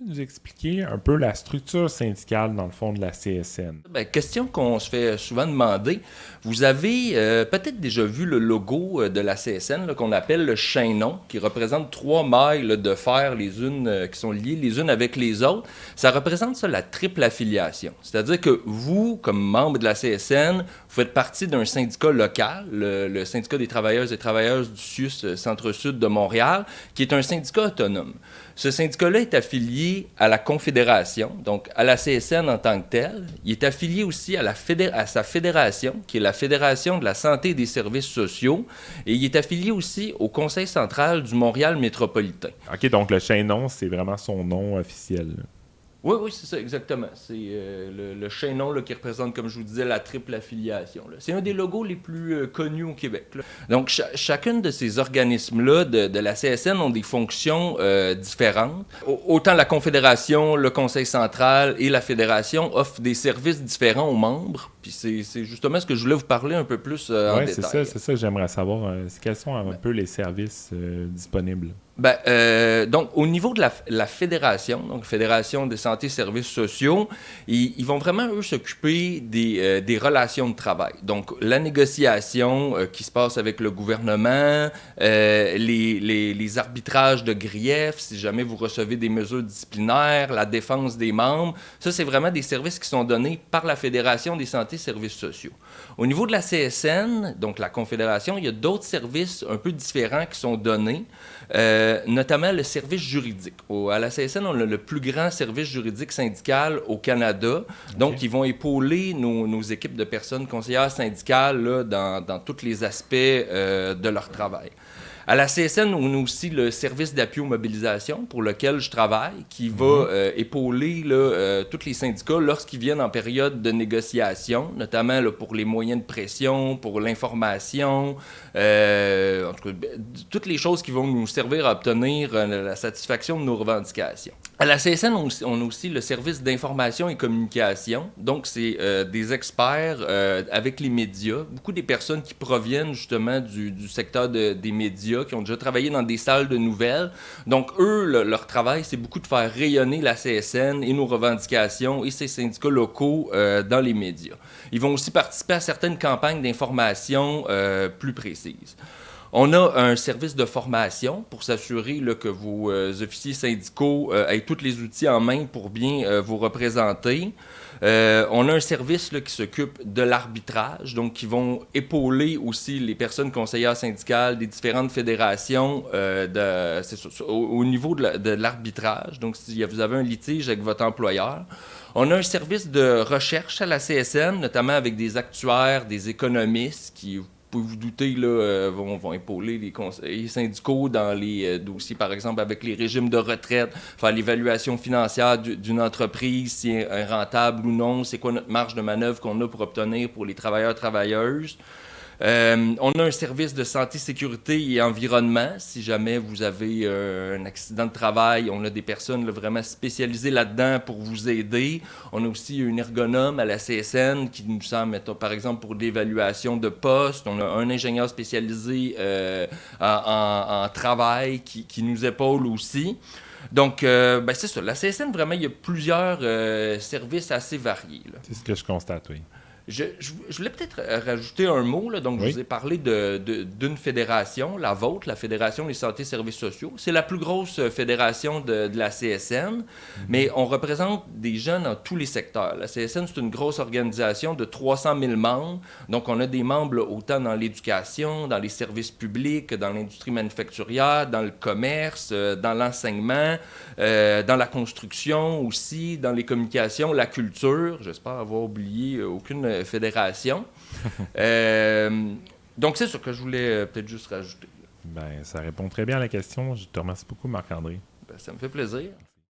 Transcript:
peux nous expliquer un peu la structure syndicale, dans le fond, de la CSN? Ben, question qu'on se fait souvent demander. Vous avez peut-être déjà vu le logo de la CSN là, qu'on appelle le chaînon, qui représente trois mailles là, de fer, les unes qui sont liées les unes avec les autres. Ça représente ça la triple affiliation. C'est-à-dire que vous, comme membre de la CSN, vous faites partie d'un syndicat local, le syndicat des travailleuses et travailleurs du CIUS Centre-Sud de Montréal, qui est un syndicat autonome. Ce syndicat-là est affilié à la Confédération, donc à la CSN en tant que telle. Il est affilié aussi à sa fédération, qui est la Fédération de la santé et des services sociaux. Et il est affilié aussi au Conseil central du Montréal métropolitain. OK, donc le chaînon, c'est vraiment son nom officiel, là. Oui, oui, c'est ça, exactement. C'est le chaînon là, qui représente, comme je vous disais, la triple affiliation. Là. C'est un des logos les plus connus au Québec. Là. Donc, chacune de ces organismes-là de la CSN ont des fonctions différentes. Autant la Confédération, le Conseil central et la Fédération offrent des services différents aux membres. Puis c'est justement ce que je voulais vous parler un peu plus en détail. Oui, c'est ça que j'aimerais savoir. Quels sont un peu les services disponibles? Donc, au niveau de la fédération, donc Fédération de santé et services sociaux, ils vont vraiment, eux, s'occuper des relations de travail. Donc, la négociation qui se passe avec le gouvernement, les arbitrages de griefs, si jamais vous recevez des mesures disciplinaires, la défense des membres, ça, c'est vraiment des services qui sont donnés par la Fédération des santé et services sociaux. Au niveau de la CSN, donc la Confédération, il y a d'autres services un peu différents qui sont donnés. Notamment le service juridique. À la CSN, on a le plus grand service juridique syndical au Canada. Donc, okay. Ils vont épauler nos équipes de personnes conseillères syndicales là, dans tous les aspects de leur travail. À la CSN, on a aussi le service d'appui aux mobilisations pour lequel je travaille, qui va épauler tous les syndicats lorsqu'ils viennent en période de négociation, notamment là, pour les moyens de pression, pour l'information, en tout cas, toutes les choses qui vont nous servir à obtenir la satisfaction de nos revendications. À la CSN, on a aussi le service d'information et communication. Donc, c'est des experts avec les médias, beaucoup des personnes qui proviennent justement du secteur des médias, qui ont déjà travaillé dans des salles de nouvelles. Donc, eux, leur travail, c'est beaucoup de faire rayonner la CSN et nos revendications et ses syndicats locaux dans les médias. Ils vont aussi participer à certaines campagnes d'information plus précises. On a un service de formation pour s'assurer là, que vos officiers syndicaux aient tous les outils en main pour bien vous représenter. On a un service là, qui s'occupe de l'arbitrage, donc qui vont épauler aussi les personnes conseillères syndicales des différentes fédérations au niveau de l'arbitrage. Donc, si vous avez un litige avec votre employeur. On a un service de recherche à la CSN, notamment avec des actuaires, des économistes qui... Vous pouvez vous douter, là, vont épauler les conseillers syndicaux dans les dossiers, par exemple, avec les régimes de retraite, faire l'évaluation financière d'une entreprise, si elle est rentable ou non, c'est quoi notre marge de manœuvre qu'on a pour obtenir pour les travailleurs-travailleuses. On a un service de santé, sécurité et environnement. Si jamais vous avez un accident de travail, on a des personnes là, vraiment spécialisées là-dedans pour vous aider. On a aussi une ergonome à la CSN qui nous semble, par exemple, pour l'évaluation de poste. On a un ingénieur spécialisé en travail qui nous épaule aussi. Donc, c'est ça. La CSN, vraiment, il y a plusieurs services assez variés. Là. C'est ce que je constate, oui. Je voulais peut-être rajouter un mot. Là. Donc, je vous ai parlé d'une fédération, la vôtre, la Fédération des santé et services sociaux. C'est la plus grosse fédération de la CSN, mais on représente des gens dans tous les secteurs. La CSN, c'est une grosse organisation de 300 000 membres. Donc, on a des membres là, autant dans l'éducation, dans les services publics, dans l'industrie manufacturière, dans le commerce, dans l'enseignement, dans la construction aussi, dans les communications, la culture. J'espère avoir oublié aucune fédération. Donc, c'est ce que je voulais peut-être juste rajouter. Ça répond très bien à la question. Je te remercie beaucoup, Marc-André. Ça me fait plaisir.